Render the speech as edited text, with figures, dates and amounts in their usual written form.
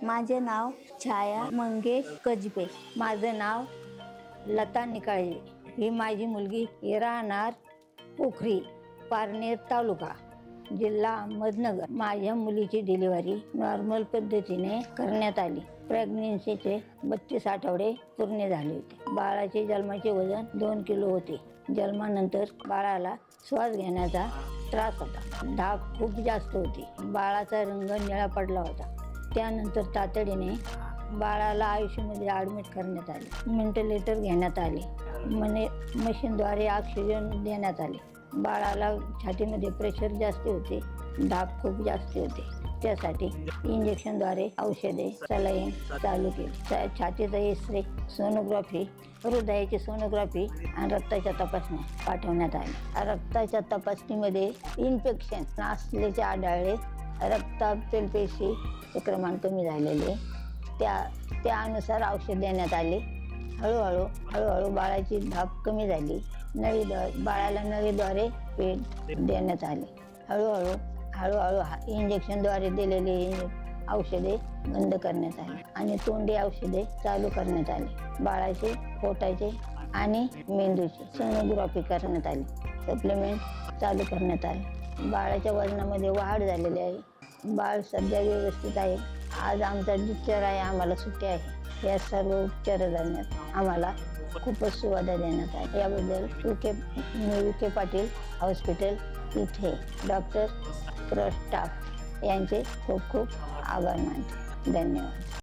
माझे नाव छाया मंगेश कजबे. माझं नाव लता निकाळे. ही माझी मुलगी. राहणार पोखरी, पारनेर तालुका, जिल्हा अहमदनगर. माझ्या मुलीची डिलिव्हरी नॉर्मल पद्धतीने करण्यात आली. प्रेग्नन्सीचे 32 आठवडे पूर्ण झाले होते. बाळाचे जन्माचे वजन 2 किलो होते. जन्मानंतर बाळाला श्वास घेण्याचा त्रास होता. धाप खूप जास्त होती. बाळाचा रंग निळा पडला होता. त्यानंतर तातडीने बाळाला आयसीयूमध्ये ॲडमिट करण्यात आले. व्हेंटिलेटर घेण्यात आले. मशीनद्वारे ऑक्सिजन देण्यात आले. बाळाला छातीमध्ये प्रेशर जास्त होते. धाप खूप जास्त होते. त्यासाठी इंजेक्शनद्वारे औषधे, सलाईन चालू केली. छातीचा एक्सरे, सोनोग्राफी, हृदयाची सोनोग्राफी आणि रक्ताच्या तपासण्या पाठवण्यात आल्या. रक्ताच्या तपासणीमध्ये इन्फेक्शन असल्याचे आढळले. रक्तातील पेशीचे प्रमाण कमी झालेले. त्यानुसार औषध देण्यात आले. हळूहळू बाळाची धाप कमी झाली. बाळाला नळीद्वारे पेट देण्यात आले. हळूहळू इंजेक्शनद्वारे दिलेले औषधे बंद करण्यात आले आणि तोंडी औषधे चालू करण्यात आली. बाळाचे पोटाचे आणि मेंदूची सोनोग्राफी करण्यात आली. सप्लिमेंट चालू करण्यात आले. बाळाच्या वजनामध्ये वाढ झालेली आहे. बाळ सध्या व्यवस्थित आहे. आज आमचा डिस्चार्ज आहे. आम्हाला सुट्टी आहे. या सर्व उपचार करण्यात आम्हाला खूपच सुविधा देण्यात आहे. याबद्दल विखे पाटील हॉस्पिटल इथे डॉक्टर, स्टाफ यांचे खूप खूप आभार मानते. धन्यवाद.